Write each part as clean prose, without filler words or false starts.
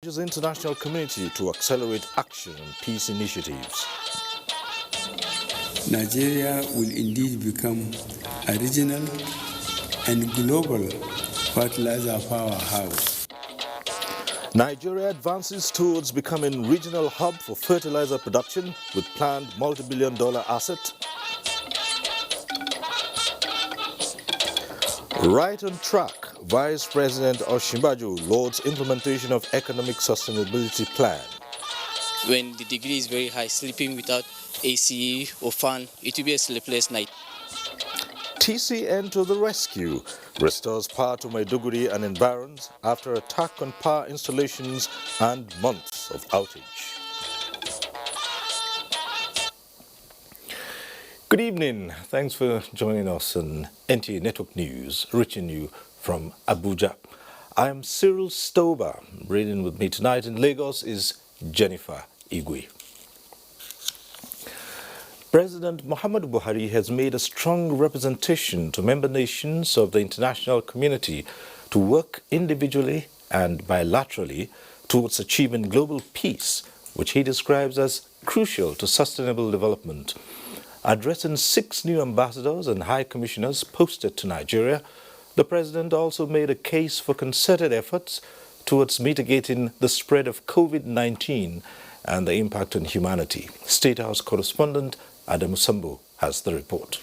urges the international community to accelerate action on peace initiatives. Nigeria will indeed become a regional and global fertilizer powerhouse. Nigeria advances towards becoming regional hub for fertilizer production with planned multi-billion-dollar asset. Right on track, Vice President Osinbajo lauds implementation of economic sustainability plan. When the degree is very high, sleeping without AC or fan, it will be a sleepless night. TCN to the rescue, restores power to Maiduguri and environs after attack on power installations and months of outage. Good evening. Thanks for joining us on NTA Network News, reaching you from Abuja. I am Cyril Stober. Reading with me tonight in Lagos is Jennifer Igwe. President Muhammadu Buhari has made a strong representation to member nations of the international community to work individually and bilaterally towards achieving global peace, which he describes as crucial to sustainable development. Addressing 6 new ambassadors and high commissioners posted to Nigeria, the president also made a case for concerted efforts towards mitigating the spread of COVID-19 and the impact on humanity. State House correspondent Adamu Sambo has the report.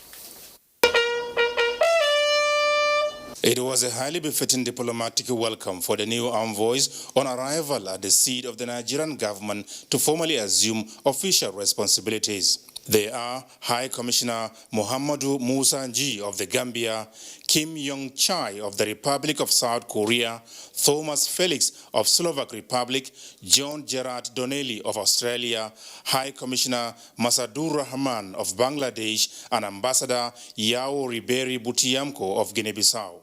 It was a highly befitting diplomatic welcome for the new envoys on arrival at the seat of the Nigerian government to formally assume official responsibilities. They are High Commissioner Muhammadu Musa Nji of the Gambia, Kim Yong Chai of the Republic of South Korea, Thomas Felix of Slovak Republic, John Gerard Donnelly of Australia, High Commissioner Masadur Rahman of Bangladesh, and Ambassador Yao Riberi Butiamko of Guinea-Bissau.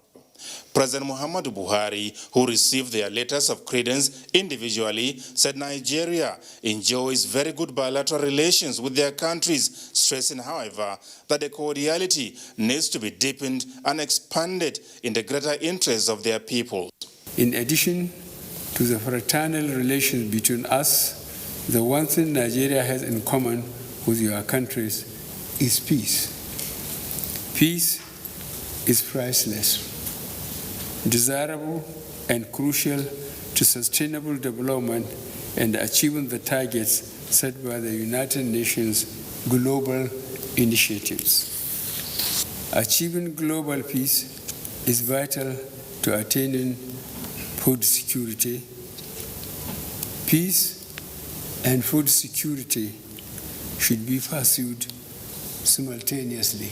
President Muhammadu Buhari, who received their letters of credence individually, said Nigeria enjoys very good bilateral relations with their countries, stressing, however, that the cordiality needs to be deepened and expanded in the greater interests of their people. In addition to the fraternal relations between us, the one thing Nigeria has in common with your countries is peace. Peace is priceless, desirable and crucial to sustainable development and achieving the targets set by the United Nations global initiatives. Achieving global peace is vital to attaining food security. Peace and food security should be pursued simultaneously.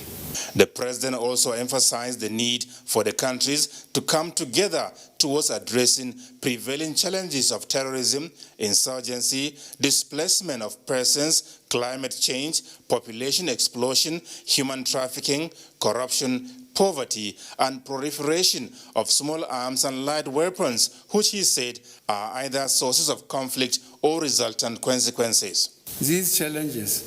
The president also emphasized the need for the countries to come together towards addressing prevailing challenges of terrorism, insurgency, displacement of persons, climate change, population explosion, human trafficking, corruption, poverty, and proliferation of small arms and light weapons, which he said are either sources of conflict or resultant consequences. These challenges,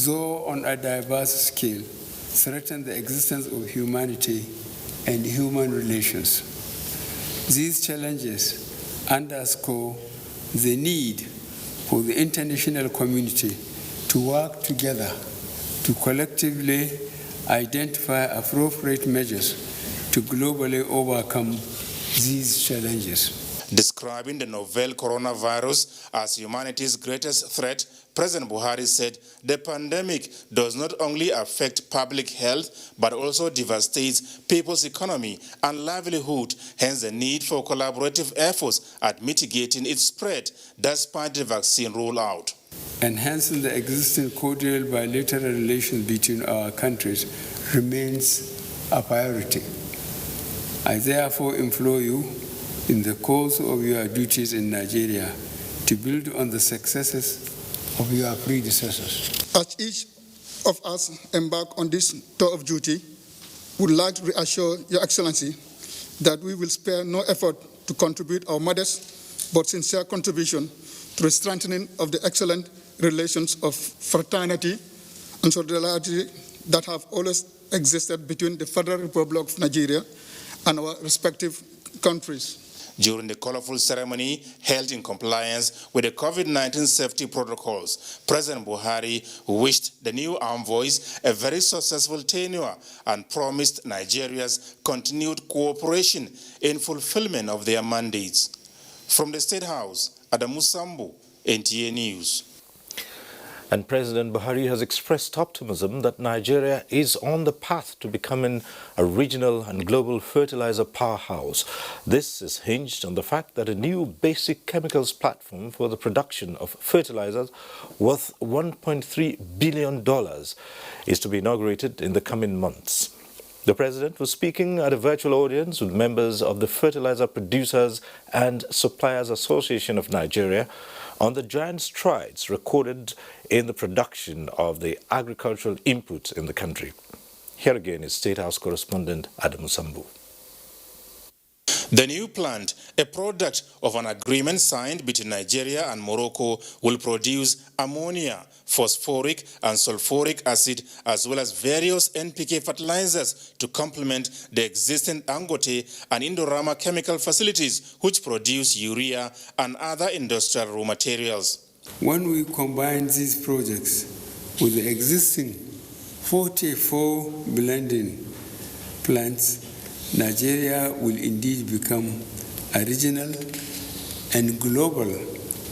though on a diverse scale, threaten the existence of humanity and human relations. These challenges underscore the need for the international community to work together to collectively identify appropriate measures to globally overcome these challenges. Describing the novel coronavirus as humanity's greatest threat, President Buhari said the pandemic does not only affect public health, but also devastates people's economy and livelihood, hence the need for collaborative efforts at mitigating its spread despite the vaccine rollout. Enhancing the existing cordial bilateral relations between our countries remains a priority. I therefore implore you, in the course of your duties in Nigeria, to build on the successes of your predecessors. As each of us embark on this tour of duty, we would like to reassure Your Excellency that we will spare no effort to contribute our modest but sincere contribution to the strengthening of the excellent relations of fraternity and solidarity that have always existed between the Federal Republic of Nigeria and our respective countries. During the colorful ceremony held in compliance with the COVID-19 safety protocols, President Buhari wished the new envoys a very successful tenure and promised Nigeria's continued cooperation in fulfillment of their mandates. From the State House, Adamu Sambu, NTA News. And President Buhari has expressed optimism that Nigeria is on the path to becoming a regional and global fertilizer powerhouse. This is hinged on the fact that a new basic chemicals platform for the production of fertilizers worth $1.3 billion is to be inaugurated in the coming months. The President was speaking at a virtual audience with members of the Fertilizer Producers and Suppliers Association of Nigeria on the giant strides recorded in the production of the agricultural inputs in the country. Here again is State House correspondent Adamu Sambu. The new plant, a product of an agreement signed between Nigeria and Morocco, will produce ammonia, phosphoric and sulfuric acid, as well as various NPK fertilizers to complement the existing Dangote and Indorama chemical facilities, which produce urea and other industrial raw materials. When we combine these projects with the existing 44 blending plants, Nigeria will indeed become a regional and global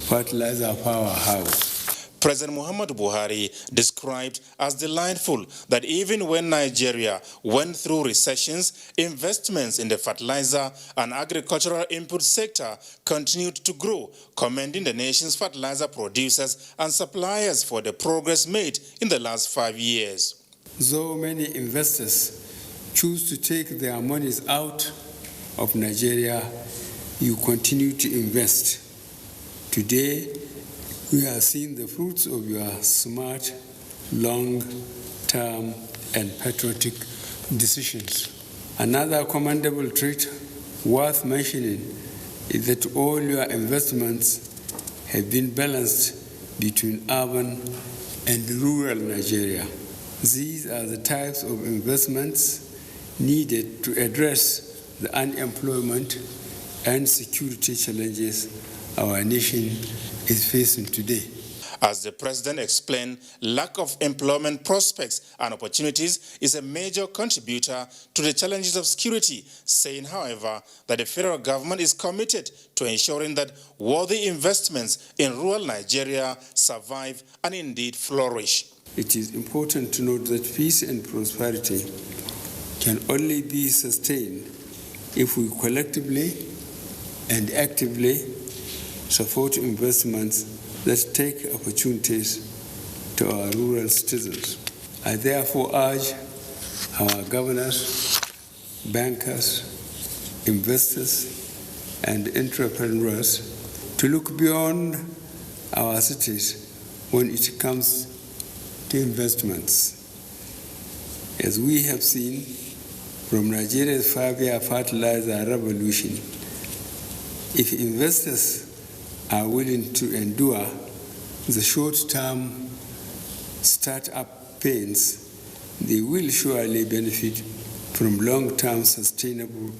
fertilizer powerhouse. President Muhammadu Buhari described as delightful that even when Nigeria went through recessions, investments in the fertilizer and agricultural input sector continued to grow, commending the nation's fertilizer producers and suppliers for the progress made in the last 5 years. Though many investors choose to take their monies out of Nigeria, you continue to invest. Today, we have seen the fruits of your smart, long-term, and patriotic decisions. Another commendable trait worth mentioning is that all your investments have been balanced between urban and rural Nigeria. These are the types of investments needed to address the unemployment and security challenges our nation is facing today. As the President explained, lack of employment prospects and opportunities is a major contributor to the challenges of security, saying, however, that the federal government is committed to ensuring that worthy investments in rural Nigeria survive and indeed flourish. It is important to note that peace and prosperity can only be sustained if we collectively and actively support investments that take opportunities to our rural citizens. I therefore urge our governors, bankers, investors, and entrepreneurs to look beyond our cities when it comes to investments. As we have seen from Nigeria's 5-year fertilizer revolution, if investors are willing to endure the short-term start-up pains, they will surely benefit from long-term sustainable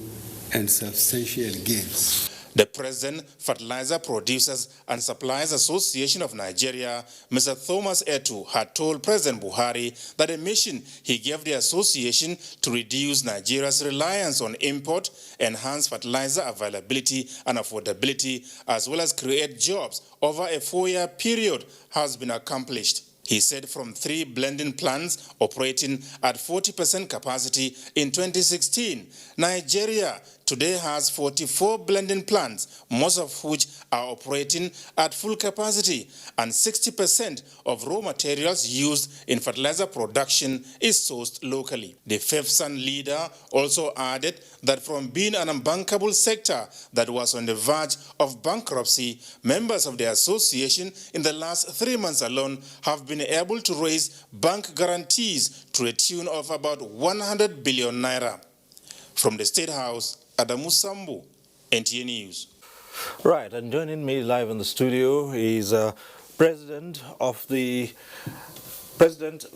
and substantial gains. The President, Fertilizer Producers and Suppliers Association of Nigeria, Mr. Thomas Etu, had told President Buhari that the mission he gave the association to reduce Nigeria's reliance on import, enhance fertilizer availability and affordability, as well as create jobs over a 4-year period has been accomplished. He said from 3 blending plants operating at 40% capacity in 2016, Nigeria today has 44 blending plants, most of which are operating at full capacity, and 60% of raw materials used in fertilizer production is sourced locally. The FEFSAN leader also added that from being an unbankable sector that was on the verge of bankruptcy, members of the association in the last 3 months alone have been able to raise bank guarantees to a tune of about 100 billion naira. From the State House, Adamu Sambu, NTA News. Right, and joining me live in the studio is President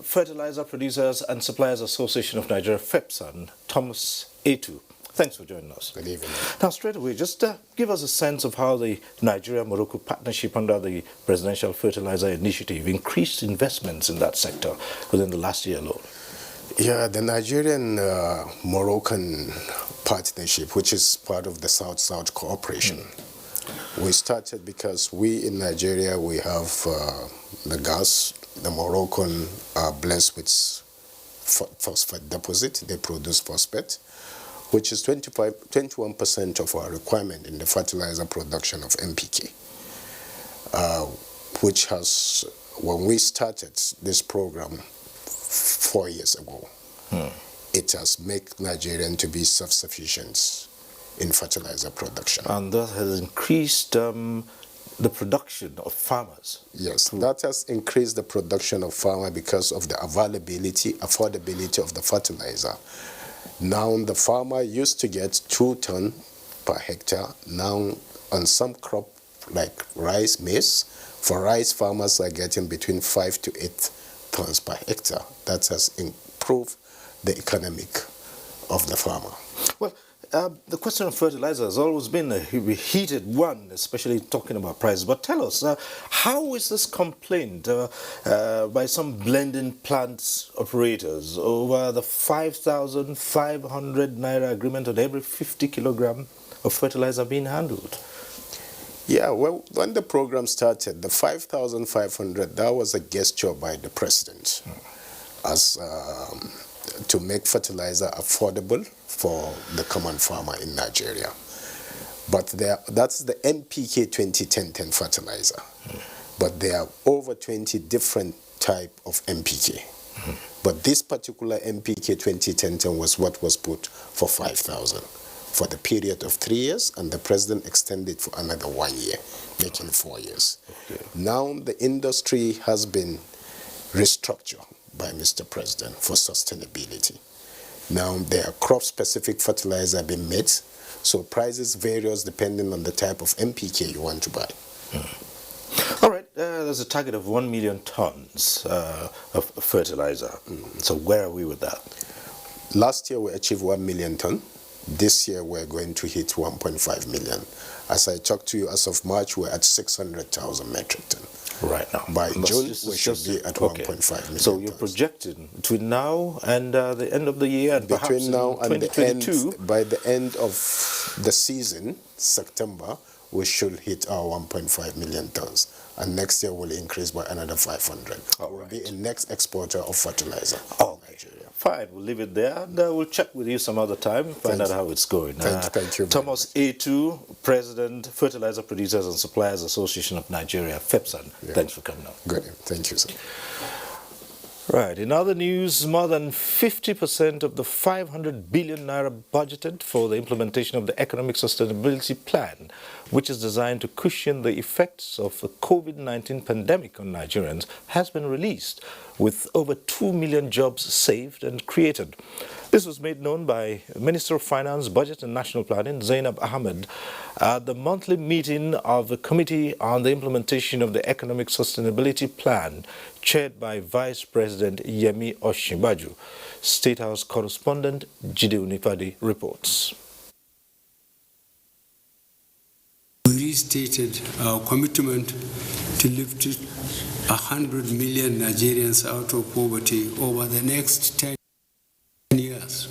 Fertilizer Producers and Suppliers Association of Nigeria, FEPSAN, Thomas Etu. Thanks for joining us. Good evening. Now, straight away, just give us a sense of how the Nigeria-Morocco partnership under the Presidential Fertilizer Initiative increased investments in that sector within the last year alone. Yeah, the Nigerian-Moroccan partnership, which is part of the South-South cooperation, we started because we in Nigeria, we have the gas. The Moroccan are blessed with phosphate deposit. They produce phosphate, which is 21% of our requirement in the fertilizer production of NPK, which has, when we started this program 4 years ago, it has made Nigerian to be self-sufficient in fertilizer production. And that has increased the production of farmers. Yes, that has increased the production of farmer because of the affordability of the fertilizer. Now the farmer used to get 2 tons per hectare. Now on some crop like rice, maize, for rice farmers are getting between 5 to 8 tons per hectare. That has improved the economic of the farmer. Well, the question of fertilizer has always been a heated one, especially talking about prices. But tell us, how is this complaint by some blending plants operators over the 5,500 naira agreement on every 50 kilogram of fertilizer being handled? Yeah, well, when the program started, the 5,500, that was a gesture by the president as to make fertilizer affordable for the common farmer in Nigeria. But that's the NPK 2010 fertilizer. But there are over 20 different type of NPK. But this particular NPK 2010 was what was put for 5,000 for the period of 3 years, and the president extended for another 1 year, making 4 years. Okay. Now the industry has been restructured by Mr. President for sustainability. Now there are crop-specific fertilizer being made, so prices varies depending on the type of NPK you want to buy. All right, there's a target of 1 million tons of fertilizer. So where are we with that? Last year we achieved 1 million ton. This year we're going to hit 1.5 million. As I talked to you, as of March, we're at 600,000 metric ton. Right now. By June, we should be at 1.5 million. So you're projecting between now and the end of the year, and perhaps between now and the end, by the end of the season, September, we should hit our 1.5 million tons. And next year we'll increase by another 500. We'll be a next exporter of fertilizer. Nigeria. Fine, we'll leave it there, and we'll check with you some other time, find out how it's going. Thank you. Thomas A2, President, Fertilizer Producers and Suppliers Association of Nigeria, FEPSAN. Yeah. Thanks for coming on. Good. Thank you, sir. Right, in other news, more than 50% of the 500 billion naira budgeted for the implementation of the Economic Sustainability Plan, which is designed to cushion the effects of the COVID-19 pandemic on Nigerians, has been released, with over 2 million jobs saved and created. This was made known by Minister of Finance, Budget and National Planning, Zainab Ahmed, at the monthly meeting of the Committee on the Implementation of the Economic Sustainability Plan, chaired by Vice President Yemi Osinbajo. State House correspondent Jide Unifadi reports. We restated our commitment to lift 100 million Nigerians out of poverty over the next 10 years.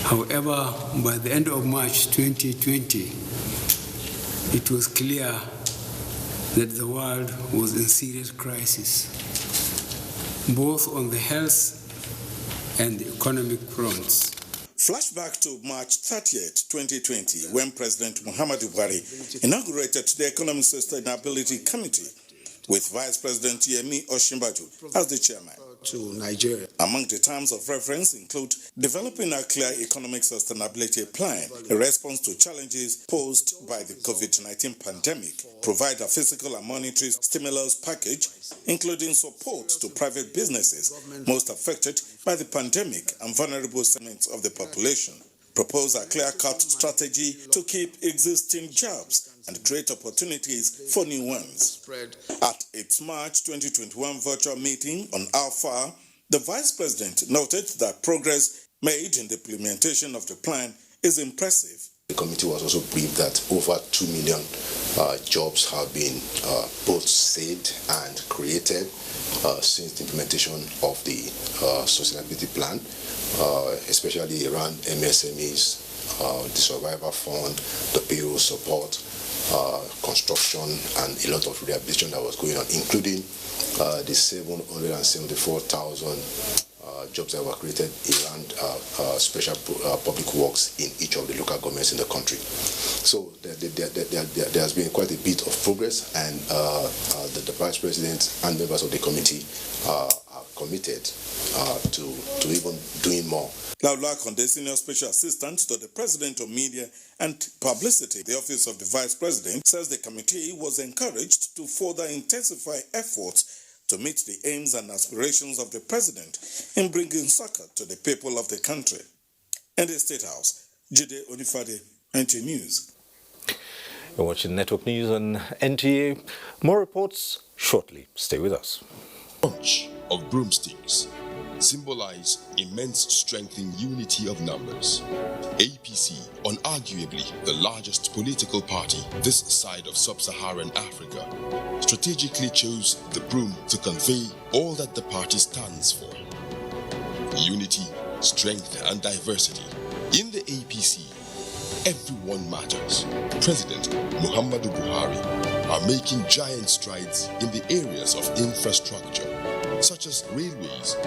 However, by the end of March 2020, it was clear that the world was in serious crisis, both on the health and the economic fronts. Flashback to March 30th, 2020, when President Muhammadu Buhari inaugurated the Economic Sustainability Committee with Vice President Yemi Osinbajo as the chairman. To Nigeria. Among the terms of reference include developing a clear economic sustainability plan, a response to challenges posed by the COVID-19 pandemic, provide a fiscal and monetary stimulus package, including support to private businesses most affected by the pandemic and vulnerable segments of the population, propose a clear-cut strategy to keep existing jobs and create opportunities for new ones. At its March 2021 virtual meeting on how far, the Vice President noted that progress made in the implementation of the plan is impressive. The committee was also briefed that over 2 million jobs have been both saved and created since the implementation of the sustainability plan, especially around MSMEs, the survivor fund, the payroll support, construction, and a lot of rehabilitation that was going on, including the 774,000 jobs that were created around special public works in each of the local governments in the country. So there has been quite a bit of progress, and the Vice President and members of the committee are committed to even doing more. Laula Konde, Senior Special Assistant to the President of Media and Publicity, the Office of the Vice President, says the committee was encouraged to further intensify efforts to meet the aims and aspirations of the President in bringing succor to the people of the country. In the State House, Jide Onifade, NTA News. You're watching Network News on NTA. More reports shortly. Stay with us. Bunch of broomsticks symbolize immense strength in unity of numbers. APC, unarguably the largest political party this side of sub-Saharan Africa, strategically chose the broom to convey all that the party stands for: unity, strength, and diversity. In the APC, everyone matters. President Muhammadu Buhari are making giant strides in the areas of infrastructure, such as railways,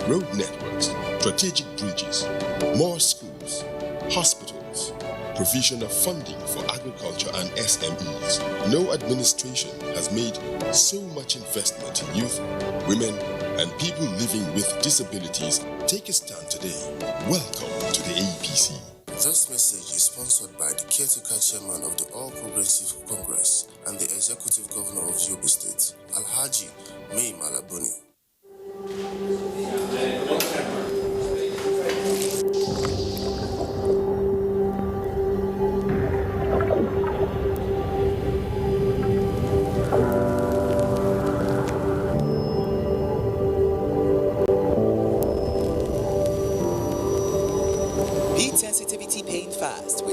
road networks, strategic bridges, more schools, hospitals, provision of funding for agriculture and SMEs. No administration has made so much investment in youth, women, and people living with disabilities. Take a stand today. Welcome to the APC. This message is sponsored by the caretaker chairman of the All Progressive Congress and the executive governor of Yobe State, Alhaji Mai Malabuni.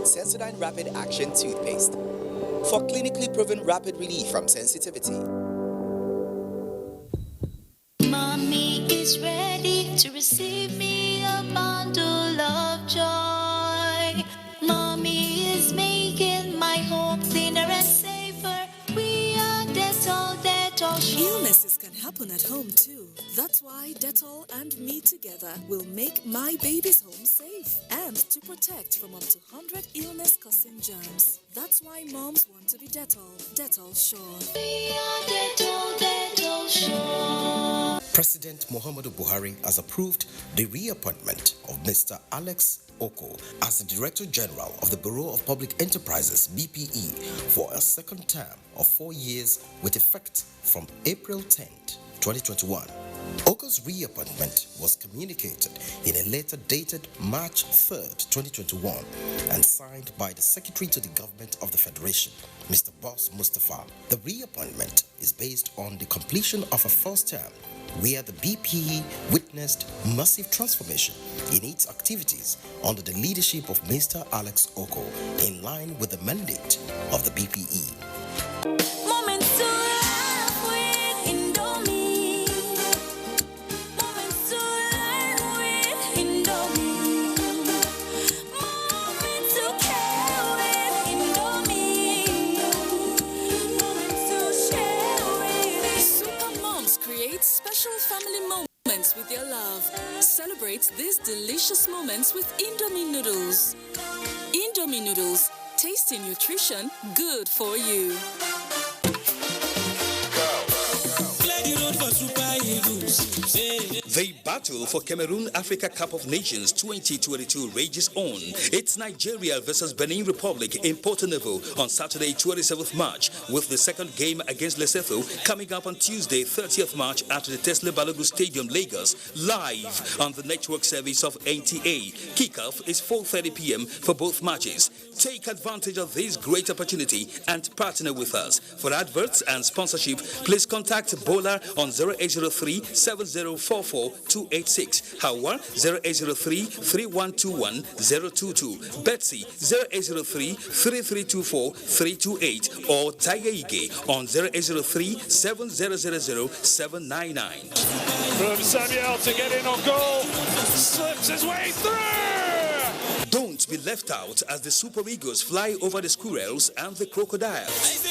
SENSODYNE Rapid Action Toothpaste for clinically proven rapid relief from sensitivity. Mommy is ready to receive me a bundle of joy. Mommy is making my home cleaner and safer. We are Dettol, Dettol. Illnesses can happen at home too. That's why Dettol and me together will make my baby's home safe and to protect from up to 100 illness-causing germs. That's why moms want to be Dettol. Dettol Sure. We are Dettol, Dettol Sure. President Muhammadu Buhari has approved the reappointment of Mr. Alex Okoh as the Director General of the Bureau of Public Enterprises (BPE) for a second term of 4 years with effect from April 10, 2021. Okoh's reappointment was communicated in a letter dated March 3, 2021 and signed by the Secretary to the Government of the Federation, Mr. Boss Mustafa. The reappointment is based on the completion of a first term where the BPE witnessed massive transformation in its activities under the leadership of Mr. Alex Okoh in line with the mandate of the BPE. Moments to laugh with Indomie. Moments to laugh with Indomie. Moments to care with Indomie. Moments to share with. Super Moms create special family moments with your love. Celebrate these delicious moments with Indomie noodles. Indomie noodles, tasty nutrition, good for you. The battle for Cameroon Africa Cup of Nations 2022 rages on. It's Nigeria versus Benin Republic in Porto Novo on Saturday, 27th March, with the second game against Lesotho coming up on Tuesday, 30th March at the Tesla Balogun Stadium, Lagos, live on the network service of NTA. Kickoff is 4:30 p.m. for both matches. Take advantage of this great opportunity and partner with us. For adverts and sponsorship, please contact Bola on 0803 7044 2 0286, Hawa 0803-3121-022, Betsy 0803-3324-328, or Tiger Ige on 0803-7000-799. From Samuel to get in on goal, slips his way through! Don't be left out as the Super Eagles fly over the squirrels and the crocodiles.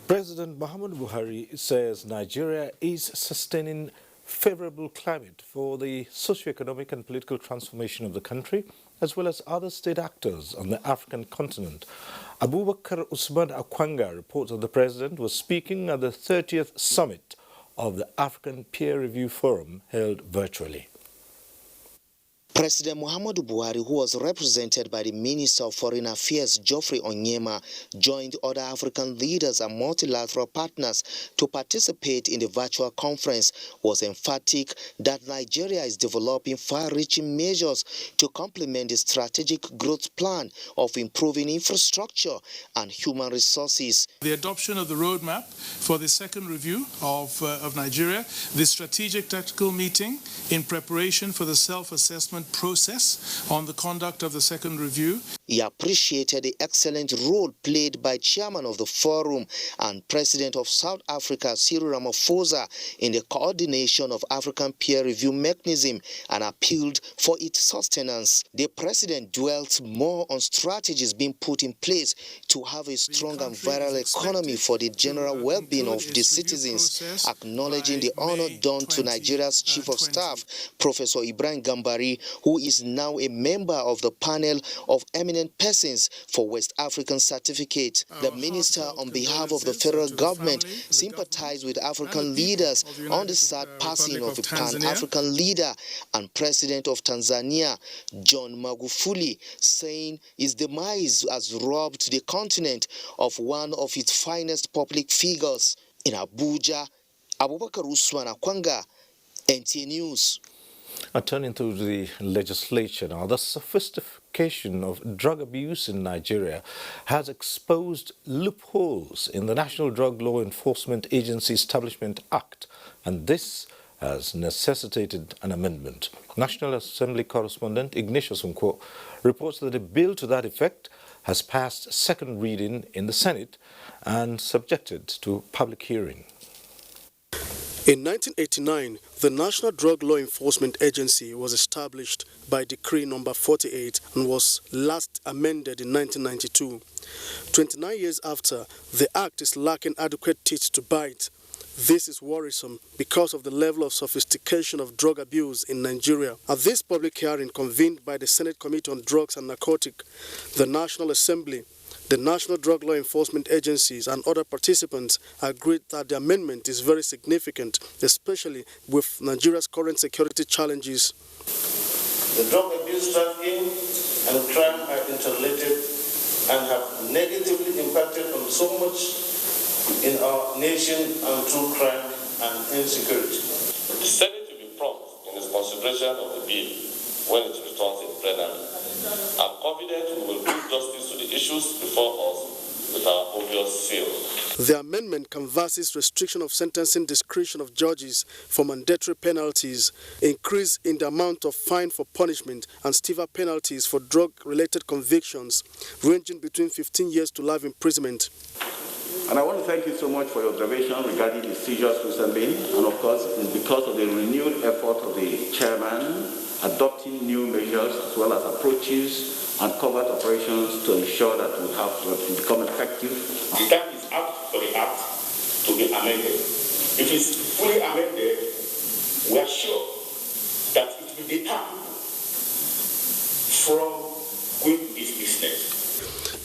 President Muhammadu Buhari says Nigeria is sustaining favorable climate for the socio-economic and political transformation of the country, as well as other state actors on the African continent. Abubakar Usman Akwanga reports that the president was speaking at the 30th summit of the African Peer Review Forum held virtually. President Muhammadu Buhari, who was represented by the Minister of Foreign Affairs, Geoffrey Onyema, joined other African leaders and multilateral partners to participate in the virtual conference, was emphatic that Nigeria is developing far-reaching measures to complement the strategic growth plan of improving infrastructure and human resources. The adoption of the roadmap for the second review of Nigeria, the strategic tactical meeting in preparation for the self-assessment process on the conduct of the second review. He appreciated the excellent role played by chairman of the forum and president of South Africa, Cyril Ramaphosa, in the coordination of African peer review mechanism and appealed for its sustenance. The president dwelt more on strategies being put in place to have a strong and viral economy for the general well-being of the citizens, acknowledging the honor done to Nigeria's Chief of Staff, Professor Ibrahim Gambari, who is now a member of the panel of eminent persons for West African certificate. The minister, on behalf of the federal government, sympathized with African leaders on the sad passing of a Pan-African leader and president of Tanzania, John Magufuli, saying his demise has robbed the continent of one of its finest public figures. In Abuja, Abubakar Usman Akwanga, NTA News. Turning to the legislature now, the sophistication of drug abuse in Nigeria has exposed loopholes in the National Drug Law Enforcement Agency Establishment Act, and this has necessitated an amendment. National Assembly correspondent Ignatius Okoh reports that a bill to that effect has passed second reading in the Senate and subjected to public hearing. In 1989, the National Drug Law Enforcement Agency was established by Decree number 48 and was last amended in 1992. 29 years after, the Act is lacking adequate teeth to bite. This is worrisome because of the level of sophistication of drug abuse in Nigeria. At this public hearing convened by the Senate Committee on Drugs and Narcotics, the National Assembly, the National Drug Law Enforcement Agencies and other participants agreed that the amendment is very significant, especially with Nigeria's current security challenges. The drug abuse, trafficking and crime are interrelated and have negatively impacted on so much in our nation and through crime and insecurity. The Senate will be prompt in its consideration of the bill when it returns in plenary. I'm confident we will bring justice to the issues before us with our obvious seal. The amendment canvasses restriction of sentencing discretion of judges for mandatory penalties, increase in the amount of fine for punishment, and stiffer penalties for drug-related convictions, ranging between 15 years to life imprisonment. And I want to thank you so much for your observation regarding the seizures recently, and of course, it's because of the renewed effort of the chairman adopting new measures as well as approaches and covert operations to ensure that we have to become effective. The time is up for the Act to be amended. If it's fully amended, we are sure that it will deter from going to this business.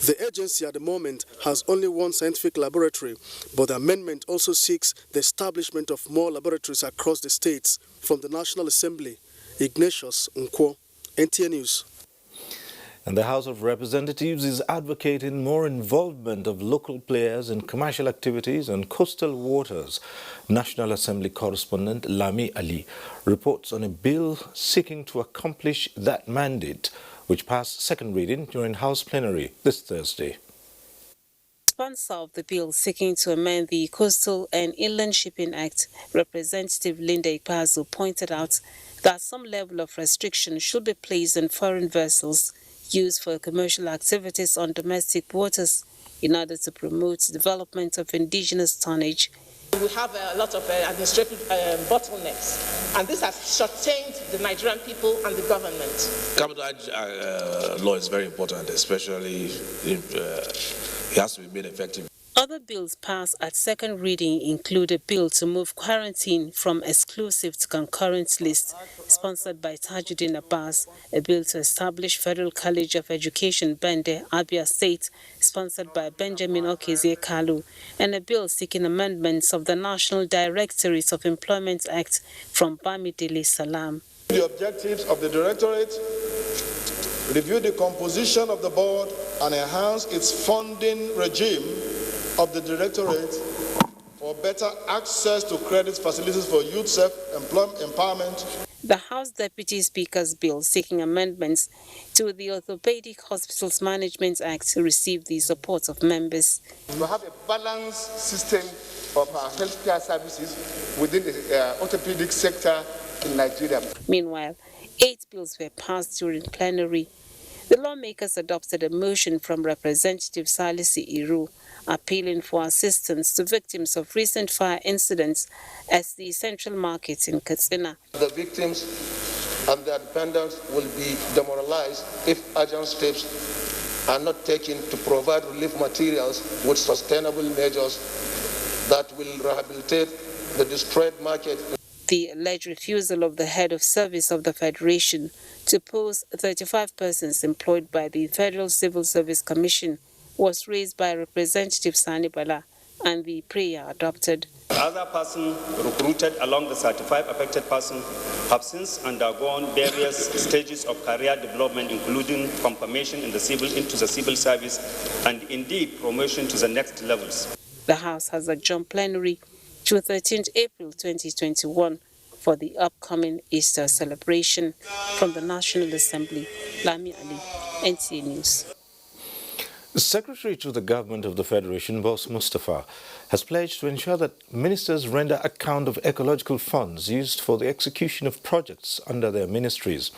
The agency at the moment has only one scientific laboratory, but the amendment also seeks the establishment of more laboratories across the states. From the National Assembly, Ignatius Okoh, NTA News. And the House of Representatives is advocating more involvement of local players in commercial activities on coastal waters. National Assembly correspondent Lami Ali reports on a bill seeking to accomplish that mandate, which passed second reading during House plenary this Thursday. Sponsor of the bill seeking to amend the Coastal and Inland Shipping Act, Representative Linda Ikpeazu pointed out that some level of restriction should be placed on foreign vessels used for commercial activities on domestic waters in order to promote development of indigenous tonnage. We have a lot of administrative bottlenecks, and this has shortchanged the Nigerian people and the government. Cabotage law is very important, especially if it has to be made effective. Other bills passed at second reading include a bill to move quarantine from exclusive to concurrent list, sponsored by Tajuddin Abbas, a bill to establish Federal College of Education, Bende, Abia State, sponsored by Benjamin Okezie Kalu, and a bill seeking amendments of the National Directorate of Employment Act from Bamidele Salam. The objectives of the Directorate: review the composition of the board and enhance its funding regime of the Directorate for better access to credit facilities for youth self-empowerment. The House Deputy Speaker's bill seeking amendments to the Orthopedic Hospitals Management Act received the support of members. We have a balanced system of our healthcare services within the orthopedic sector in Nigeria. Meanwhile, 8 bills were passed during plenary. The lawmakers adopted a motion from Representative Salisu Iru appealing for assistance to victims of recent fire incidents at the Central Market in Katsina. The victims and their dependents will be demoralized if urgent steps are not taken to provide relief materials with sustainable measures that will rehabilitate the destroyed market. The alleged refusal of the head of service of the Federation to post 35 persons employed by the Federal Civil Service Commission was raised by Representative Sani Bala, and the prayer adopted. Other persons recruited along the 35 affected persons have since undergone various stages of career development, including confirmation into the civil service and indeed promotion to the next levels. The House has adjourned plenary to 13th April 2021 for the upcoming Easter celebration. From the National Assembly, Lami Ali, NTA News. The Secretary to the Government of the Federation, Boss Mustafa, has pledged to ensure that ministers render account of ecological funds used for the execution of projects under their ministries.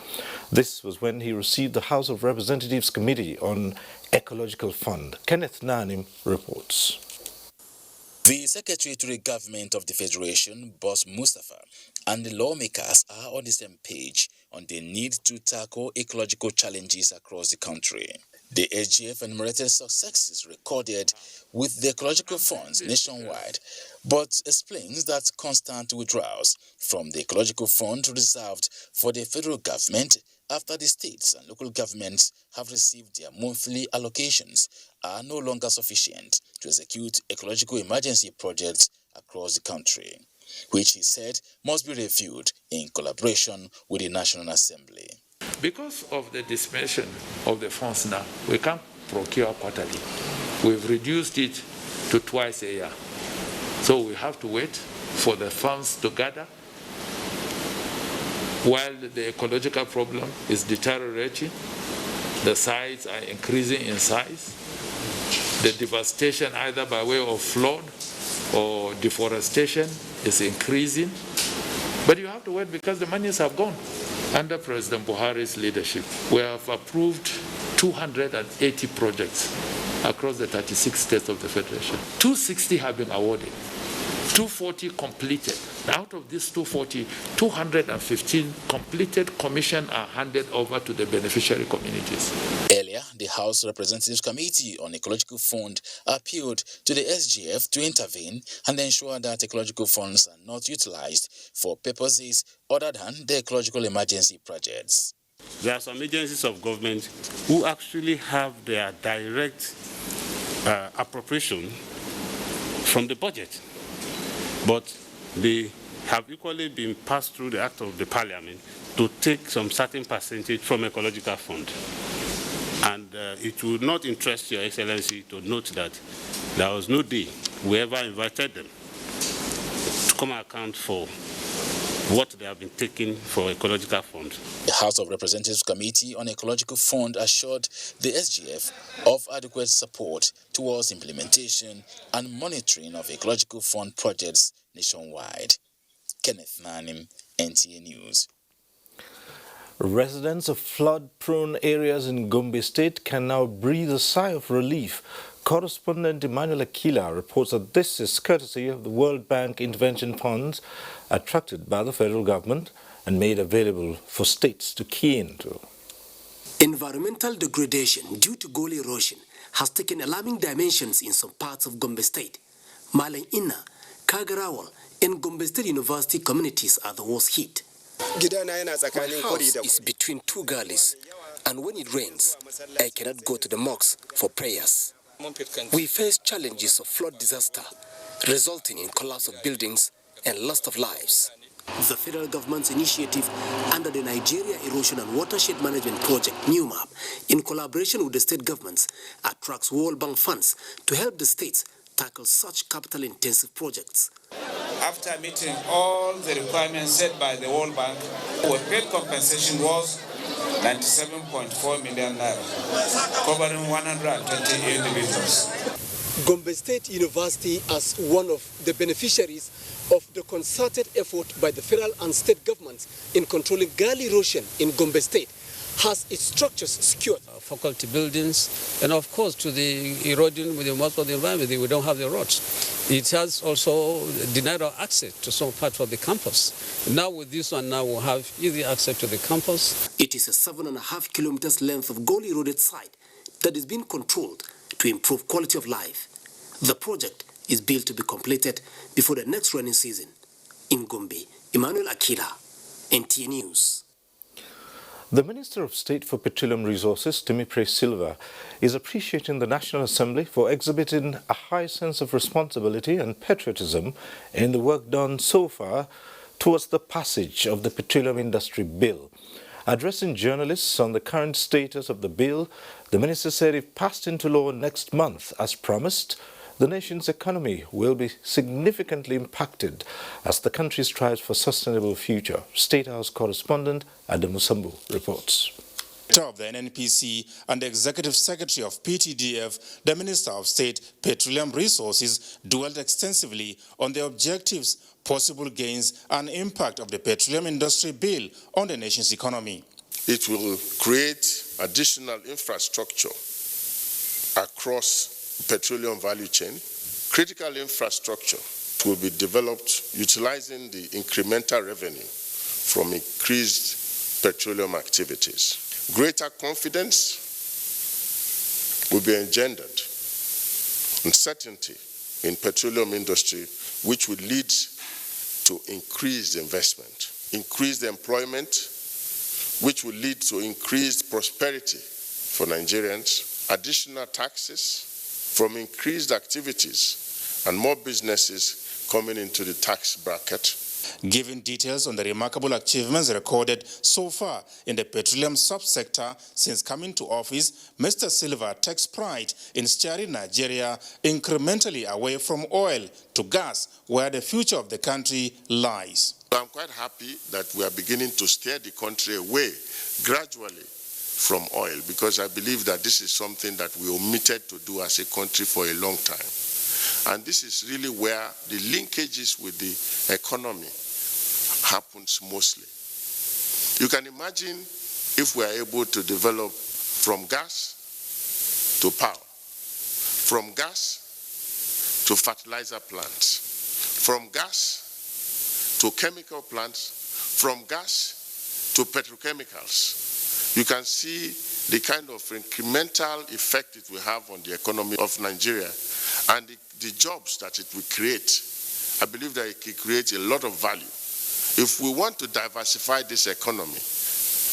This was when he received the House of Representatives Committee on Ecological Fund. Kenneth Nanim reports. The Secretary to the Government of the Federation, Boss Mustafa, and the lawmakers are on the same page on the need to tackle ecological challenges across the country. The SGF enumerated successes recorded with the ecological funds nationwide, but explains that constant withdrawals from the ecological fund reserved for the federal government after the states and local governments have received their monthly allocations are no longer sufficient to execute ecological emergency projects across the country, which he said must be reviewed in collaboration with the National Assembly. Because of the dimension of the funds now, we can't procure quarterly. We've reduced it to twice a year. So we have to wait for the funds to gather while the ecological problem is deteriorating. The sites are increasing in size. The devastation either by way of flood or deforestation is increasing. But you have to wait because the monies have gone. Under President Buhari's leadership, we have approved 280 projects across the 36 states of the Federation. 260 have been awarded, 240 completed. Out of these 240, 215 completed commission are handed over to the beneficiary communities. Earlier, the House Representatives Committee on Ecological Fund appealed to the SGF to intervene and ensure that ecological funds are not utilized for purposes other than the ecological emergency projects. There are some agencies of government who actually have their direct appropriation from the budget, but they have equally been passed through the act of the parliament to take some certain percentage from ecological fund. And it would not interest Your Excellency to note that there was no day we ever invited them to come account for what they have been taking for ecological fund. The House of Representatives Committee on Ecological Fund assured the SGF of adequate support towards implementation and monitoring of ecological fund projects nationwide. Kenneth Nanim, NTA News. Residents of flood-prone areas in Gombe State can now breathe a sigh of relief. Correspondent Emmanuel Akila reports that this is courtesy of the World Bank intervention funds attracted by the federal government and made available for states to key into. Environmental degradation due to gully erosion has taken alarming dimensions in some parts of Gombe State. Malang Inna, Kagarawal, and Gombe State University communities are the worst hit. My house is between two gullies, and when it rains, I cannot go to the mosque for prayers. We face challenges of flood disaster, resulting in collapse of buildings and loss of lives. The federal government's initiative under the Nigeria Erosion and Watershed Management Project, NEWMAP, in collaboration with the state governments, attracts World Bank funds to help the states tackle such capital-intensive projects. After meeting all the requirements set by the World Bank, our paid compensation was 97.4 million naira, covering 120 individuals. Gombe State University, as one of the beneficiaries of the concerted effort by the federal and state governments in controlling gully erosion in Gombe State, has its structures secured. Faculty buildings, and of course to the eroding with the most of the environment, we don't have the roads. It has also denied our access to some parts of the campus. Now with this one, now we'll have easy access to the campus. It is a 7.5 kilometers length of gully eroded site that is being controlled to improve quality of life. The project is built to be completed before the next rainy season. In Gombe, Emmanuel Akila, NTA News. The Minister of State for Petroleum Resources, Timipre Silva, is appreciating the National Assembly for exhibiting a high sense of responsibility and patriotism in the work done so far towards the passage of the Petroleum Industry Bill. Addressing journalists on the current status of the bill, the minister said if passed into law next month, as promised, the nation's economy will be significantly impacted as the country strives for a sustainable future. State House correspondent Adamu Sambu reports. Of the NNPC and the Executive Secretary of PTDF, the Minister of State Petroleum Resources dwelled extensively on the objectives, possible gains and impact of the Petroleum Industry Bill on the nation's economy. It will create additional infrastructure across petroleum value chain. Critical infrastructure will be developed utilizing the incremental revenue from increased petroleum activities. Greater confidence will be engendered and certainty in petroleum industry, which will lead to increased investment, increased employment, which will lead to increased prosperity for Nigerians, additional taxes from increased activities and more businesses coming into the tax bracket. Giving details on the remarkable achievements recorded so far in the petroleum subsector since coming to office, Mr. Silva takes pride in steering Nigeria incrementally away from oil to gas, where the future of the country lies. I'm quite happy that we are beginning to steer the country away gradually from oil, because I believe that this is something that we omitted to do as a country for a long time. And this is really where the linkages with the economy happens mostly. You can imagine if we are able to develop from gas to power, from gas to fertilizer plants, from gas to chemical plants, from gas to petrochemicals. You can see the kind of incremental effect it will have on the economy of Nigeria and the jobs that it will create. I believe that it will create a lot of value. If we want to diversify this economy,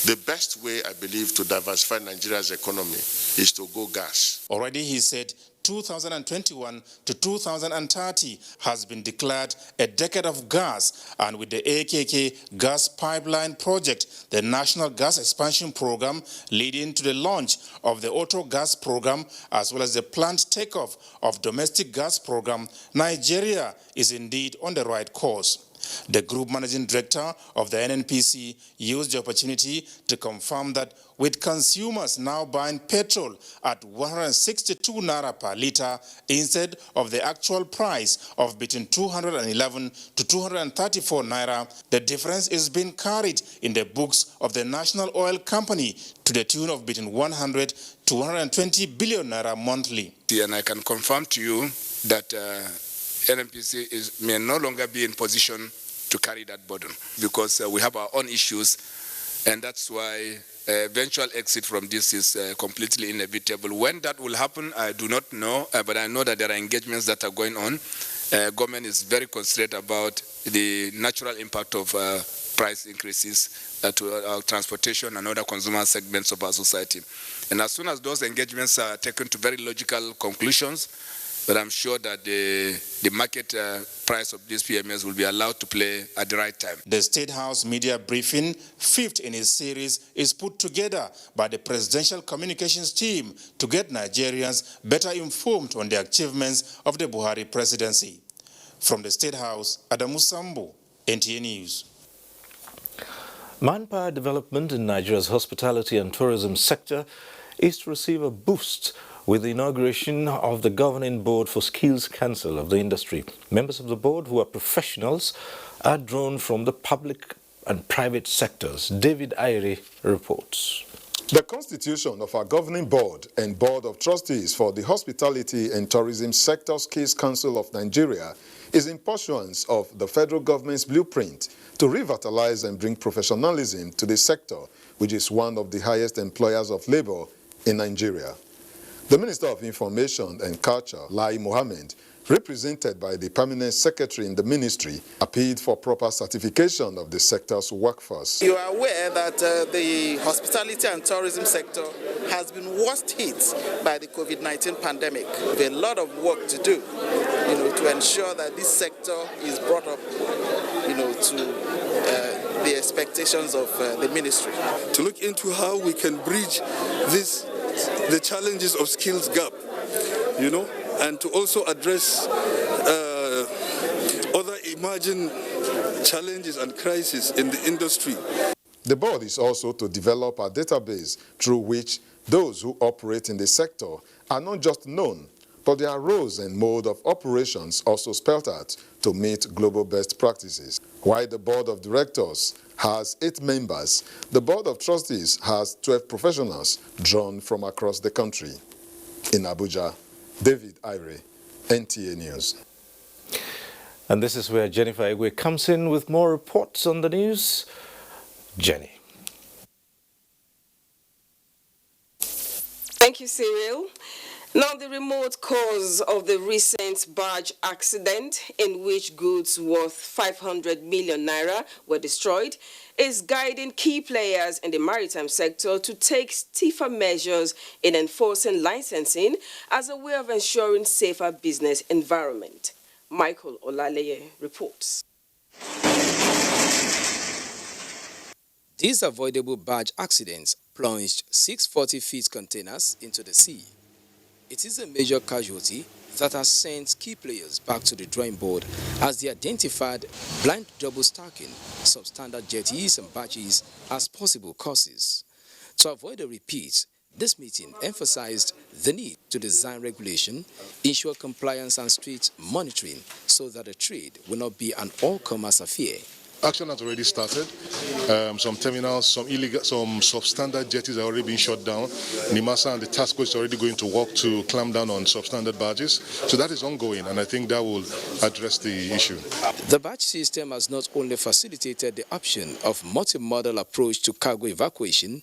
the best way, I believe, to diversify Nigeria's economy is to go gas. Already, he said, 2021 to 2030 has been declared a decade of gas, and with the AKK gas pipeline project, the National Gas Expansion Program leading to the launch of the Okoh gas program, as well as the planned takeoff of domestic gas program, Nigeria is indeed on the right course. The group managing director of the NNPC used the opportunity to confirm that with consumers now buying petrol at 162 naira per litre instead of the actual price of between 211 to 234 naira, the difference is being carried in the books of the National Oil Company to the tune of between 100 to 120 billion naira monthly. And I can confirm to you that NNPC may no longer be in position to carry that burden because we have our own issues, and that's why eventual exit from this is completely inevitable. When that will happen, I do not know, but I know that there are engagements that are going on. Government is very concerned about the natural impact of price increases to our transportation and other consumer segments of our society. And as soon as those engagements are taken to very logical conclusions, but I'm sure that the market price of these PMS will be allowed to play at the right time. The State House media briefing, fifth in its series, is put together by the Presidential Communications team to get Nigerians better informed on the achievements of the Buhari presidency. From the State House, Adamu Sambo, NTA News. Manpower development in Nigeria's hospitality and tourism sector is to receive a boost with the inauguration of the Governing Board for Skills Council of the industry. Members of the board, who are professionals, are drawn from the public and private sectors. David Ayre reports. The constitution of our governing board and board of trustees for the Hospitality and Tourism Sector Skills Council of Nigeria is in pursuance of the federal government's blueprint to revitalize and bring professionalism to the sector, which is one of the highest employers of labor in Nigeria. The Minister of Information and Culture, Lai Mohammed, represented by the Permanent Secretary in the ministry, appealed for proper certification of the sector's workforce. You are aware that the hospitality and tourism sector has been worst hit by the COVID-19 pandemic. We have a lot of work to do, to ensure that this sector is brought up, to the expectations of the ministry. To look into how we can bridge the challenges of skills gap, and to also address other emerging challenges and crises in the industry. The board is also to develop a database through which those who operate in the sector are not just known, but their roles and mode of operations also spelled out to meet global best practices. While the board of directors has 8 members, the board of trustees has 12 professionals drawn from across the country. In Abuja, David Ayre, NTA News. And this is where Jennifer Igwe comes in with more reports on the news. Jenny. Thank you, Cyril. Now, the remote cause of the recent barge accident in which goods worth 500 million naira were destroyed is guiding key players in the maritime sector to take stiffer measures in enforcing licensing as a way of ensuring safer business environment. Michael Olaleye reports. These avoidable barge accidents plunged 640-feet containers into the sea. It is a major casualty that has sent key players back to the drawing board as they identified blind double stacking, substandard jetties and barges as possible causes. To avoid a repeat, this meeting emphasized the need to design regulation, ensure compliance and strict monitoring so that the trade will not be an all-commerce affair. Action has already started. Some terminals, some substandard jetties are already being shut down. NIMASA and the task force is already going to work to clamp down on substandard barges. So that is ongoing, and I think that will address the issue. The barge system has not only facilitated the option of multi-modal approach to cargo evacuation,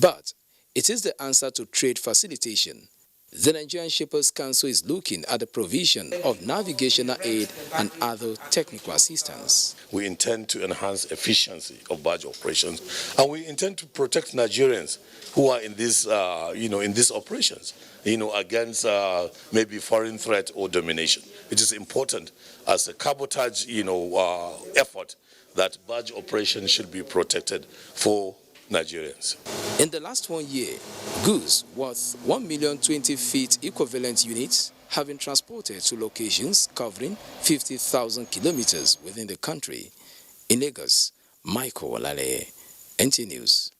but it is the answer to trade facilitation. The Nigerian Shippers Council is looking at the provision of navigational aid and other technical assistance. We intend to enhance efficiency of barge operations, and we intend to protect Nigerians who are in this, in these operations, against maybe foreign threat or domination. It is important as a cabotage, effort that barge operations should be protected for Nigerians. In the last 1 year, goods worth 1,020,000 feet equivalent units have been transported to locations covering 50,000 kilometers within the country. In Lagos, Michael Olale, NTA News.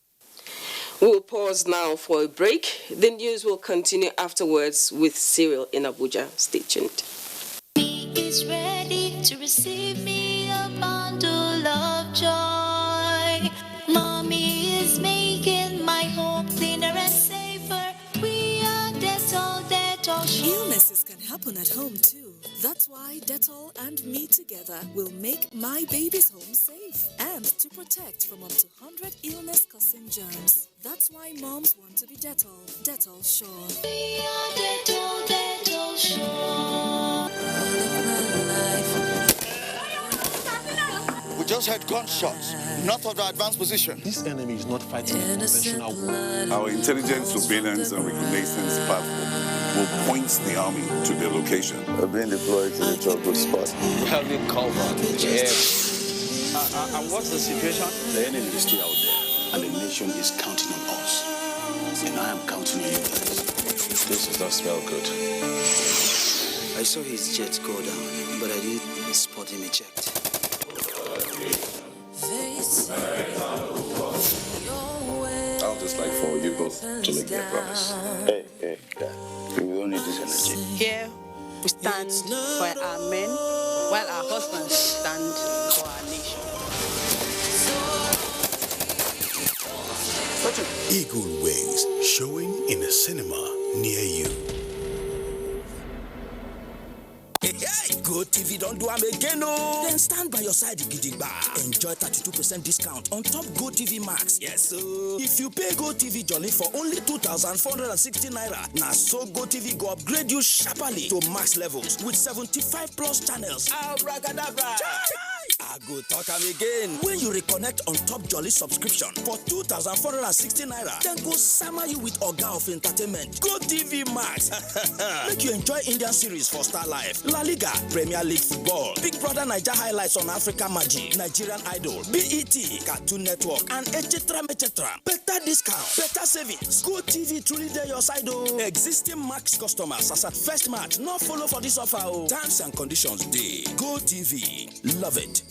We'll pause now for a break. The news will continue afterwards with Cyril in Abuja. Stay tuned. Is ready to receive me a bundle of joy. Mommy is making my home cleaner and safer. We are Dettol, Dettol. Illnesses can happen at home too. That's why Dettol and me together will make my baby's home safe and to protect from up to 100 illness-causing germs. That's why moms want to be Dettol. Dettol Sure. We are Dettol, Dettol Sure. We just heard gunshots, north of the advanced position. This enemy is not fighting a conventional war. Our intelligence, surveillance, and reconnaissance platform will point the army to their location. We're being deployed to the trouble spot. We have been covered. And what's the situation? The enemy is still out there, and the nation is counting on us. And I am counting on you guys. This does not smell good. I saw his jet go down, but I didn't spot him eject. I'll just like for you both to make me a promise. Hey, we don't need this energy. Here, we stand for our men, while our husbands stand for our nation. Eagle Wings, showing in a cinema near you. Go TV don't do am again, oh. Then stand by your side, Gidigba. Enjoy 32% discount on top Go TV Max. Yes, so if you pay Go TV Jolly for only 2,460 naira, now so Go TV go upgrade you sharply to max levels with 75 plus channels. Abracadabra. I go talk am again. When you reconnect on top Jolly subscription for 2,460 naira, then go summer you with Oga of Entertainment. Go TV Max. Make you enjoy Indian series for Star Life, La Liga, Premier League football, Big Brother Naija highlights on Africa Magic, Nigerian Idol, BET, Cartoon Network, and etc. Better discount, better savings. Go TV truly there your side, oh. Existing Max customers as at first match, not follow for this offer, oh. Terms and conditions dey. Go TV, love it.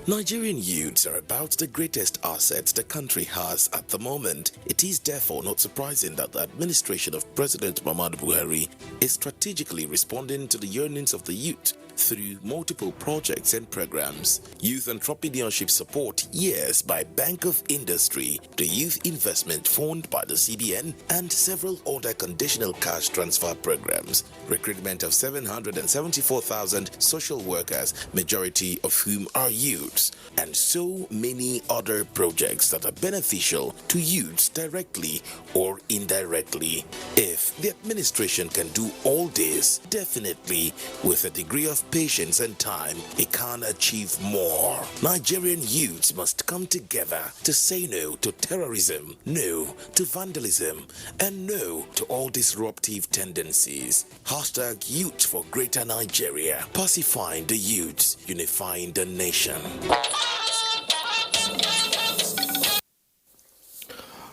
Nigerian youths are about the greatest asset the country has at the moment. It is therefore not surprising that the administration of President Muhammadu Buhari is strategically responding to the yearnings of the youth through multiple projects and programs. Youth Entrepreneurship Support Years by Bank of Industry, the Youth Investment Fund by the CBN, and several other conditional cash transfer programs. Recruitment of 774,000 social workers, majority of whom are youths, and so many other projects that are beneficial to youths directly or indirectly. If the administration can do all this, definitely with a degree of patience and time, it can achieve more. Nigerian youths must come together to say no to terrorism, no to vandalism, and no to all disruptive tendencies. Hashtag Youth for Greater Nigeria. Pacifying the youths, unifying the nation.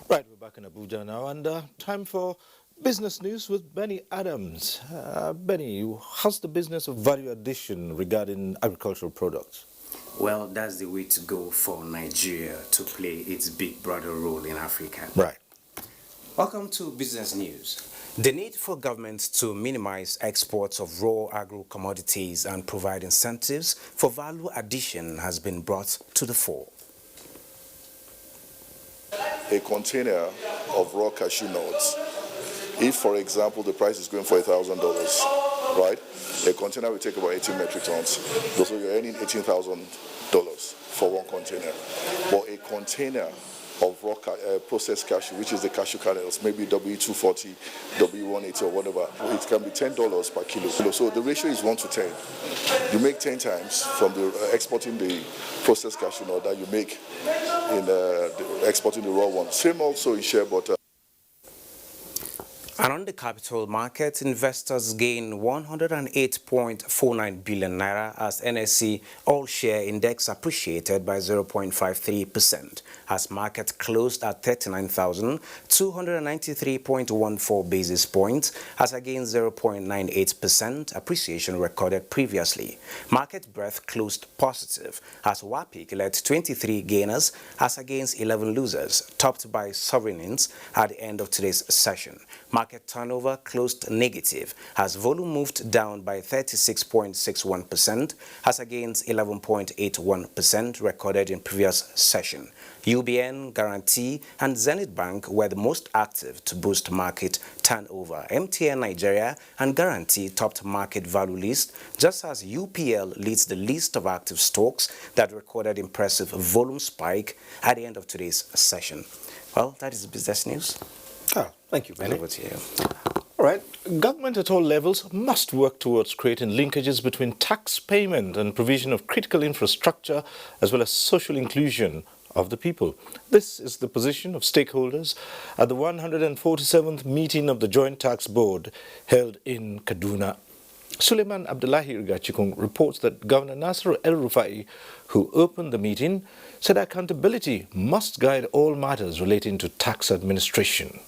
Right, we're back in Abuja now, and time for business news with Benny Adams. Benny, how's the business of value addition regarding agricultural products? Well, that's the way to go for Nigeria to play its big brother role in Africa. Right. Welcome to Business News. The need for governments to minimize exports of raw agro-commodities and provide incentives for value addition has been brought to the fore. A container of raw cashew nuts, if, for example, the price is going for $1,000, right? A container will take about 18 metric tons. So you're earning $18,000 for one container. But a container of raw processed cashew, which is the cashew kernels, maybe W240, W180 or whatever, it can be $10 per kilo. So the ratio is 1 to 10. You make 10 times from the exporting the processed cashew nut that you make in exporting the raw one. Same also in share butter. And on the capital market, investors gained 108.49 billion naira as NSE all-share index appreciated by 0.53% as market closed at 39,293.14 basis points as against 0.98% appreciation recorded previously. Market breadth closed positive as WAPIC led 23 gainers as against 11 losers, topped by sovereigns at the end of today's session. Market turnover closed negative as volume moved down by 36.61% as against 11.81% recorded in previous session. UBN, Guarantee, and Zenith Bank were the most active to boost market turnover. NTA Nigeria and Guarantee topped market value list, just as UPL leads the list of active stocks that recorded impressive volume spike at the end of today's session. Well, that is business news. Oh, thank you, Benny. Over to you. All right. Government at all levels must work towards creating linkages between tax payment and provision of critical infrastructure as well as social inclusion of the people. This is the position of stakeholders at the 147th meeting of the Joint Tax Board held in Kaduna. Suleiman Abdullahi Rigachikung reports that Governor Nasser El-Rufai, who opened the meeting, said accountability must guide all matters relating to tax administration.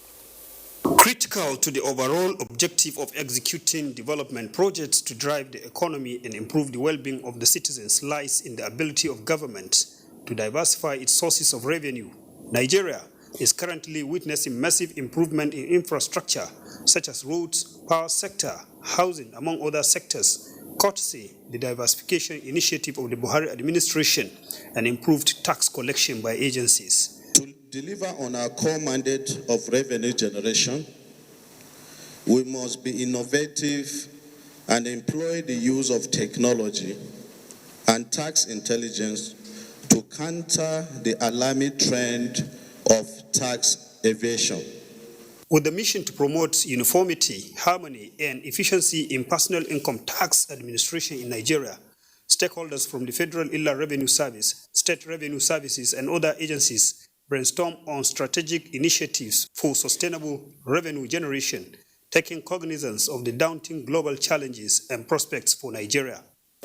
Critical to the overall objective of executing development projects to drive the economy and improve the well-being of the citizens lies in the ability of government to diversify its sources of revenue. Nigeria is currently witnessing massive improvement in infrastructure such as roads, power sector, housing, among other sectors, courtesy the diversification initiative of the Buhari administration and improved tax collection by agencies. To deliver on our core mandate of revenue generation, we must be innovative and employ the use of technology and tax intelligence to counter the alarming trend of tax evasion. With the mission to promote uniformity, harmony, and efficiency in personal income tax administration in Nigeria, stakeholders from the Federal Inland Revenue Service, State Revenue Services, and other agencies brainstorm on strategic initiatives for sustainable revenue generation, taking cognizance of the daunting global challenges and prospects for Nigeria.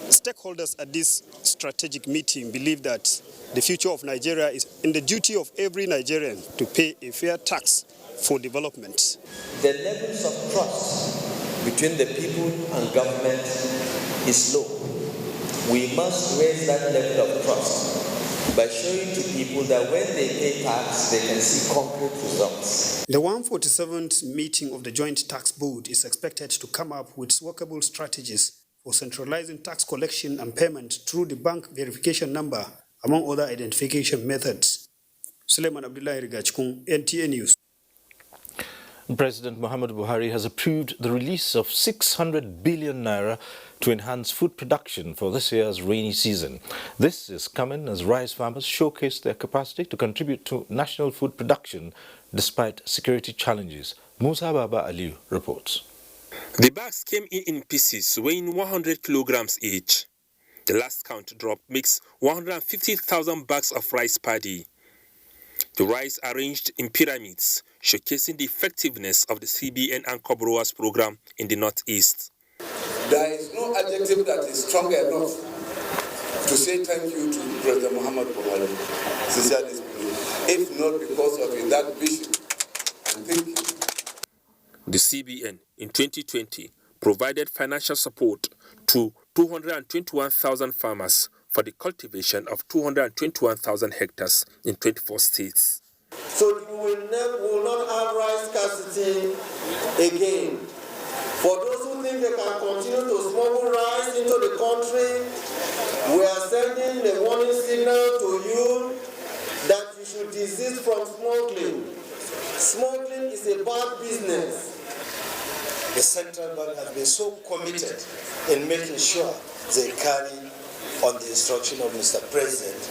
Stakeholders at this strategic meeting believe that the future of Nigeria is in the duty of every Nigerian to pay a fair tax for development. The levels of trust between the people and government is low. We must raise that level of trust by showing to people that when they pay tax, they can see concrete results. The 147th meeting of the Joint Tax Board is expected to come up with workable strategies for centralizing tax collection and payment through the bank verification number, among other identification methods. Suleiman Abdullahi Rigachkun, NTA News. President Muhammadu Buhari has approved the release of 600 billion naira to enhance food production for this year's rainy season. This is coming as rice farmers showcase their capacity to contribute to national food production despite security challenges. Musa Baba Aliu reports. The bags came in pieces weighing 100 kilograms each. The last count drop makes 150,000 bags of rice paddy. The rice arranged in pyramids, showcasing the effectiveness of the CBN Anchor Growers program in the Northeast. There is no adjective that is strong enough to say thank you to President Muhammad Buhari, sincerely speaking, if not because of that vision and thinking. The CBN in 2020 provided financial support to 221,000 farmers for the cultivation of 221,000 hectares in 24 states. So we will not have rice scarcity again. For those who think they can continue to smuggle rice into the country, we are sending the warning signal to you that you should desist from smuggling. Smuggling is a bad business. The central bank has been so committed in making sure they carry on the instruction of Mr. President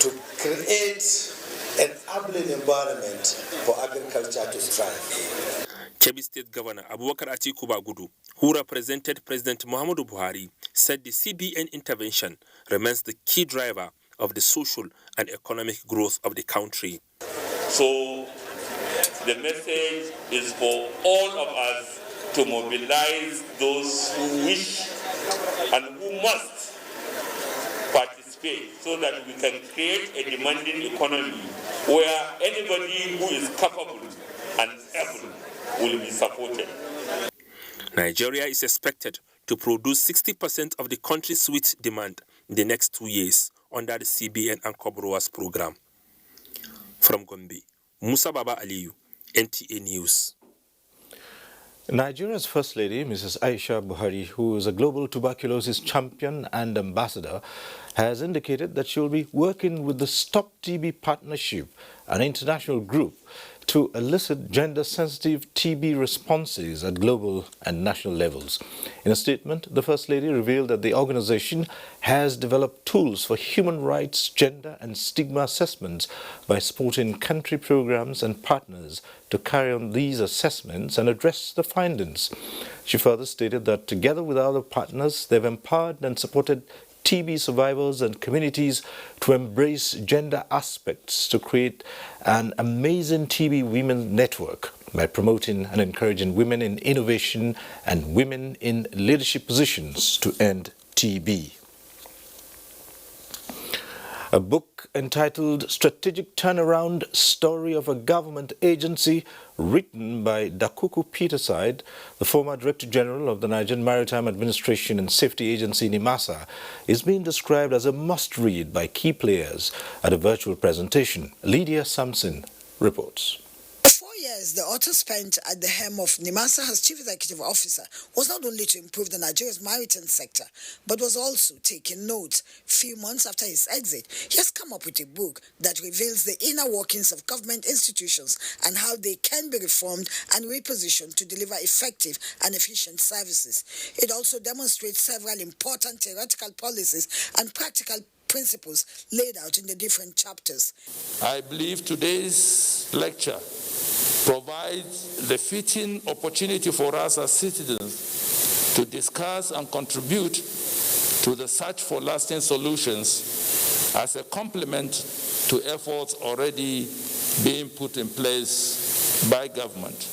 to create an enabling environment for agriculture to thrive. Kebbi State Governor Abubakar Atiku Bagudu, who represented President Muhammadu Buhari, said the CBN intervention remains the key driver of the social and economic growth of the country. So the message is for all of us to mobilize those who wish and who must participate so that we can create a demanding economy where anybody who is capable and able will be supported. Nigeria is expected to produce 60% of the country's wheat demand in the next 2 years under the CBN and Cobroas program. From Gombe, Musa Baba Aliyu, NTA News. Nigeria's First Lady, Mrs. Aisha Buhari, who is a global tuberculosis champion and ambassador, has indicated that she will be working with the Stop TB Partnership, an international group, to elicit gender-sensitive TB responses at global and national levels. In a statement, the First Lady revealed that the organization has developed tools for human rights, gender and stigma assessments by supporting country programs and partners to carry on these assessments and address the findings. She further stated that together with other partners, they've empowered and supported TB survivors and communities to embrace gender aspects to create an amazing TB women network by promoting and encouraging women in innovation and women in leadership positions to end TB. A book entitled Strategic Turnaround Story of a Government Agency, written by Dakuku Peterside, the former Director General of the Nigerian Maritime Administration and Safety Agency NIMASA, is being described as a must-read by key players at a virtual presentation. Lydia Sampson reports. 4 years the author spent at the helm of NIMASA as Chief Executive Officer was not only to improve the Nigeria's maritime sector, but was also taking notes. Few months after his exit, he has come up with a book that reveals the inner workings of government institutions and how they can be reformed and repositioned to deliver effective and efficient services. It also demonstrates several important theoretical policies and practical principles laid out in the different chapters. I believe today's lecture provides the fitting opportunity for us as citizens to discuss and contribute to the search for lasting solutions as a complement to efforts already being put in place by government.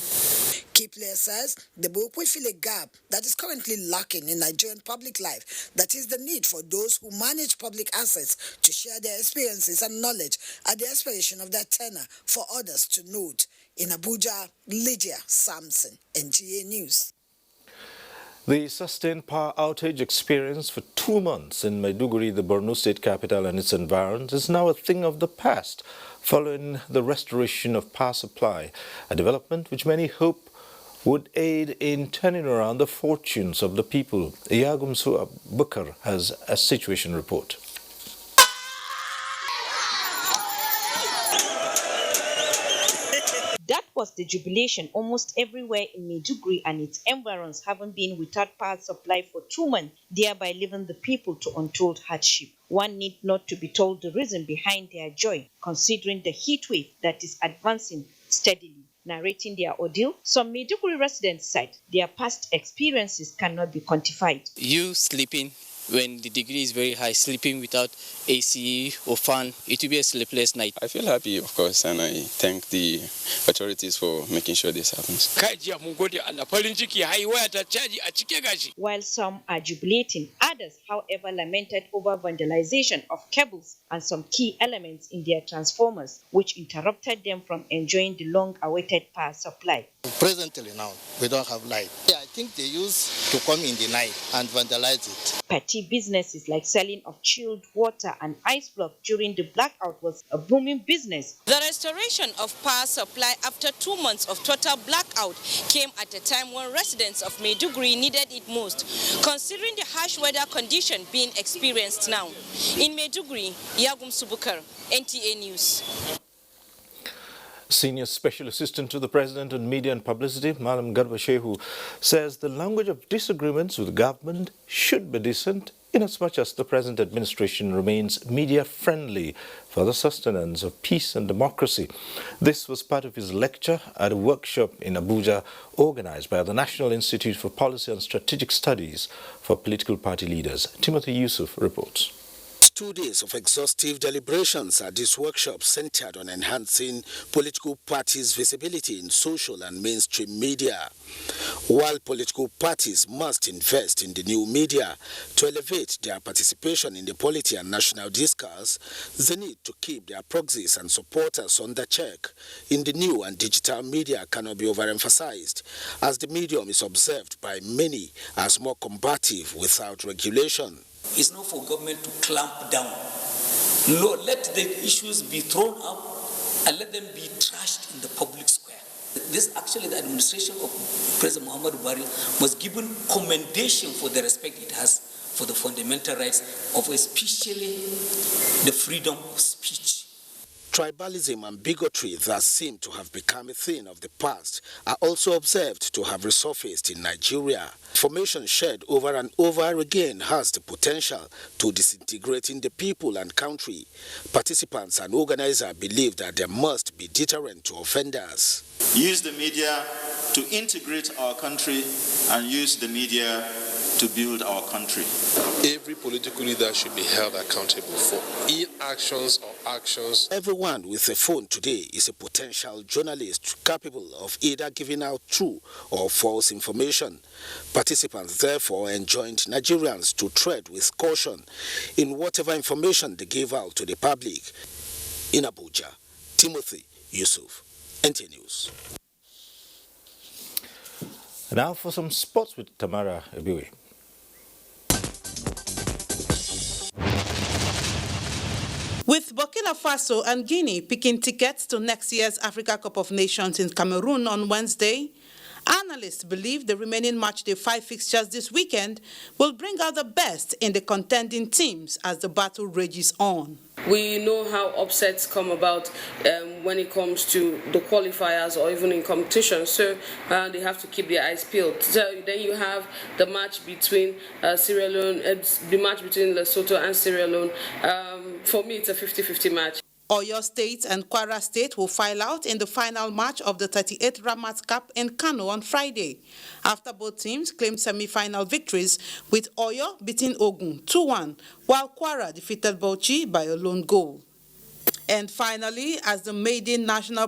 Key player says the book will fill a gap that is currently lacking in Nigerian public life. That is the need for those who manage public assets to share their experiences and knowledge at the expiration of their tenure for others to note. In Abuja, Lydia Sampson, NTA News. The sustained power outage experienced for 2 months in Maiduguri, the Borno state capital, and its environs is now a thing of the past following the restoration of power supply, a development which many hope would aid in turning around the fortunes of the people. Iyagumsu Abubakar has a situation report. That was the jubilation almost everywhere in Maiduguri and its environs, having been without power supply for 2 months, thereby leaving the people to untold hardship. One need not to be told the reason behind their joy, considering the heat wave that is advancing steadily. Narrating their ordeal, some Maiduguri residents said their past experiences cannot be quantified. You sleeping when the degree is very high, sleeping without AC or fan, it will be a sleepless night. I feel happy, of course, and I thank the authorities for making sure this happens. While some are jubilating, others, however, lamented over vandalization of cables and some key elements in their transformers, which interrupted them from enjoying the long-awaited power supply. Presently now, we don't have light. Yeah, I think they used to come in the night and vandalize it. Petty businesses like selling of chilled water and ice block during the blackout was a booming business. The restoration of power supply after 2 months of total blackout came at a time when residents of Maiduguri needed it most, considering the harsh weather condition being experienced now. In Maiduguri, Iyagumsu Abubakar, NTA News. Senior Special Assistant to the President on Media and Publicity, Malam Garba Shehu, says the language of disagreements with government should be decent inasmuch as the present administration remains media-friendly for the sustenance of peace and democracy. This was part of his lecture at a workshop in Abuja organized by the National Institute for Policy and Strategic Studies for Political Party Leaders. Timothy Yusuf reports. 2 days of exhaustive deliberations at this workshop centered on enhancing political parties' visibility in social and mainstream media. While political parties must invest in the new media to elevate their participation in the polity and national discourse, the need to keep their proxies and supporters under check in the new and digital media cannot be overemphasized, as the medium is observed by many as more combative without regulation. It's not for government to clamp down. No, let the issues be thrown up and let them be trashed in the public square. This actually, the administration of President Muhammadu Buhari was given commendation for the respect it has for the fundamental rights of especially the freedom of speech. Tribalism and bigotry that seem to have become a thing of the past are also observed to have resurfaced in Nigeria. Information shared over and over again has the potential to disintegrating the people and country. Participants and organizers believe that there must be deterrent to offenders. Use the media to integrate our country and use the media to build our country. Every political leader should be held accountable for inactions or actions. Everyone with a phone today is a potential journalist capable of either giving out true or false information. Participants therefore enjoined Nigerians to tread with caution in whatever information they give out to the public. In Abuja, Timothy Yusuf, NTA News. Now for some sports with Tamara Ebiwe. With Burkina Faso and Guinea picking tickets to next year's Africa Cup of Nations in Cameroon on Wednesday, analysts believe the remaining matchday 5 fixtures this weekend will bring out the best in the contending teams as the battle rages on. We know how upsets come about when it comes to the qualifiers or even in competition, so they have to keep their eyes peeled. So then you have the match between Sierra Leone, the match between Lesotho and Sierra Leone. For me, it's a 50-50 match. Oyo State and Kwara State will file out in the final match of the 38th Ramat Cup in Kano on Friday, after both teams claimed semi-final victories, with Oyo beating Ogun 2-1, while Kwara defeated Bauchi by a lone goal. And finally, as the maiden national